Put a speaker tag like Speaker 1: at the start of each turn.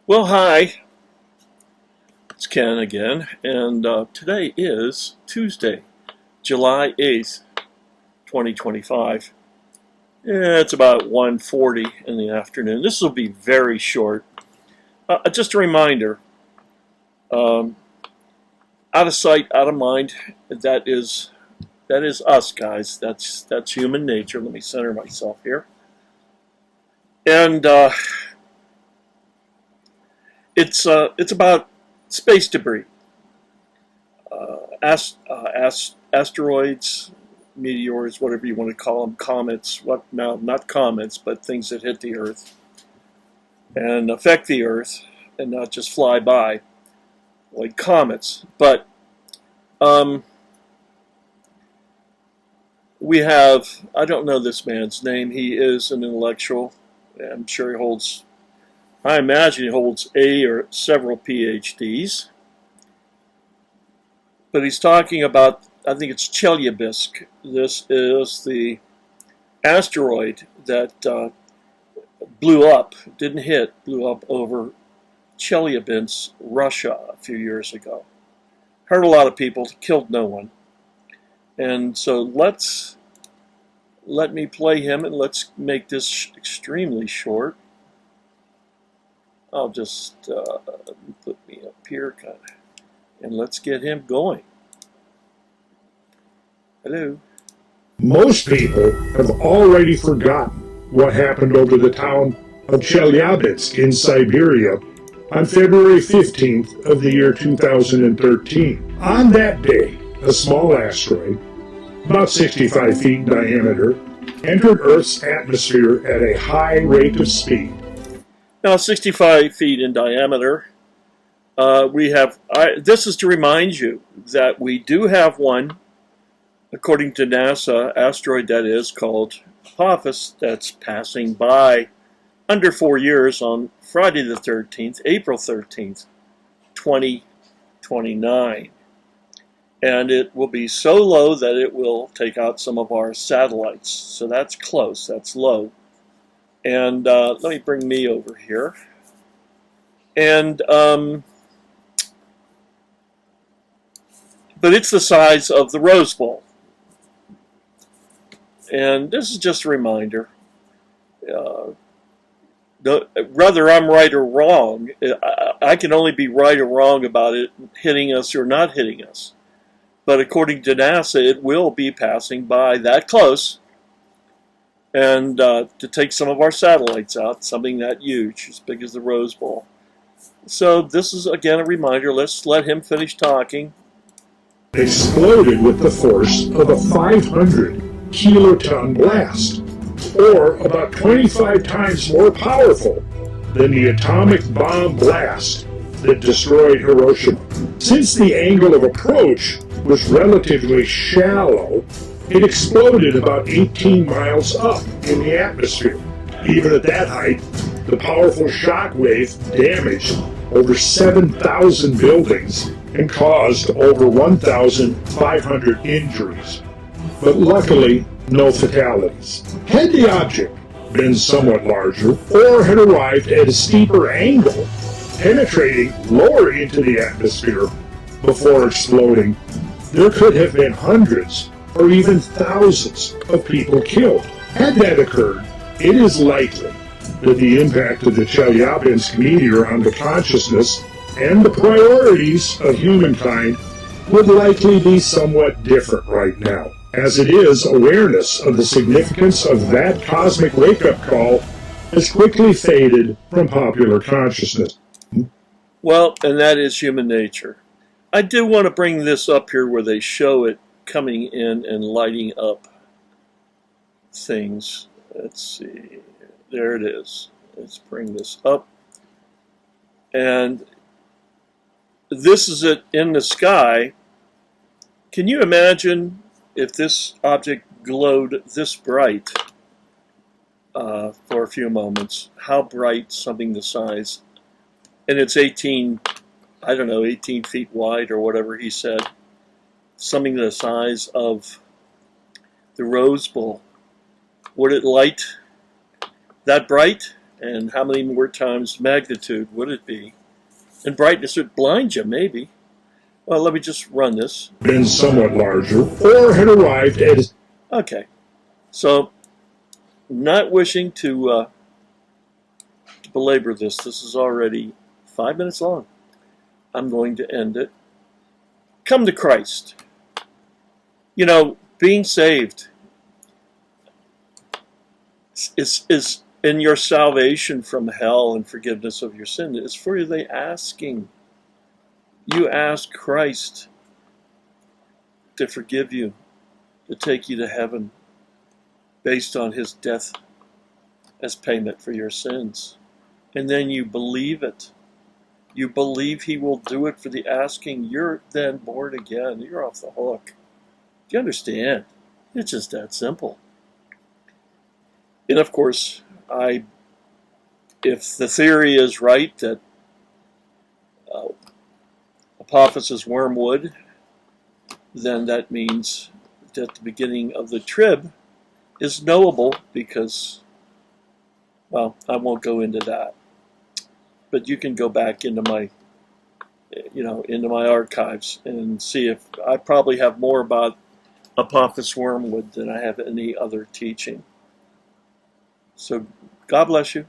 Speaker 1: Well, hi, it's Ken again, and today is Tuesday, July 8th, 2025. Yeah, it's about 1:40 in the afternoon. This will be very short. Just a reminder, um, out of sight, out of mind, that is us, guys. That's human nature. Let me center myself here. And it's about space debris. Asteroids, meteors, whatever you want to call them, comets. What now? Not comets, but things that hit the Earth and affect the Earth, and not just fly by like comets. But we have—I don't know this man's name. He is an intellectual. I'm sure he holds. I imagine he holds a or several PhDs. But he's talking about, I think it's Chelyabinsk. This is the asteroid that blew up, didn't hit, blew up over Chelyabinsk, Russia a few years ago. Hurt a lot of people, killed no one. And so let me play him, and let's make this extremely short. I'll just put me up here, kind of, and let's get him going. Hello.
Speaker 2: Most people have already forgotten what happened over the town of Chelyabinsk in Siberia on February 15th of the year 2013. On that day, a small asteroid, about 65 feet in diameter, entered Earth's atmosphere at a high rate of speed.
Speaker 1: Now, 65 feet in diameter. This is to remind you that we do have one, according to NASA, asteroid that is called Apophis, that's passing by under 4 years on Friday the 13th, April 13th, 2029. And it will be so low that it will take out some of our satellites. So that's close, that's low. And let me bring me over here. And but it's the size of the Rose Bowl. And this is just a reminder. Whether I'm right or wrong, I can only be right or wrong about it hitting us or not hitting us. But according to NASA, it will be passing by that close, and to take some of our satellites out, something that huge, as big as the Rose Bowl. So this is, again, a reminder. Let's let him finish talking.
Speaker 2: Exploded with the force of a 500 kiloton blast, or about 25 times more powerful than the atomic bomb blast that destroyed Hiroshima. Since the angle of approach was relatively shallow, it exploded about 18 miles up in the atmosphere. Even at that height, the powerful shock wave damaged over 7,000 buildings and caused over 1,500 injuries. But luckily, no fatalities. Had the object been somewhat larger or had arrived at a steeper angle, penetrating lower into the atmosphere before exploding, there could have been hundreds or even thousands of people killed. Had that occurred, it is likely that the impact of the Chelyabinsk meteor on the consciousness and the priorities of humankind would likely be somewhat different right now. As it is, awareness of the significance of that cosmic wake-up call has quickly faded from popular consciousness.
Speaker 1: Well, and that is human nature. I do want to bring this up here where they show it coming in and lighting up things. Let's see. There it is. Let's bring this up. And this is it in the sky. Can you imagine if this object glowed this bright for a few moments? How bright something the size, and it's 18 feet wide or whatever he said, something the size of the Rose Bowl. Would it light that bright? And how many more times magnitude would it be? And brightness would blind you, maybe. Well, let me just run this.
Speaker 2: Been somewhat larger, or had arrived at.
Speaker 1: Okay, so not wishing to belabor this. This is already 5 minutes long. I'm going to end it. Come to Christ. You know, being saved is in your salvation from hell and forgiveness of your sin. It's for the asking. You ask Christ to forgive you, to take you to heaven based on his death as payment for your sins. And then you believe it. You believe he will do it for the asking. You're then born again. You're off the hook. Do you understand? It's just that simple. And of course, if the theory is right that Apophis is wormwood, then that means that the beginning of the trib is knowable because, well, I won't go into that. But you can go back into my, into my archives and see if I probably have more about Apophis wormwood than I have any other teaching. So God bless you.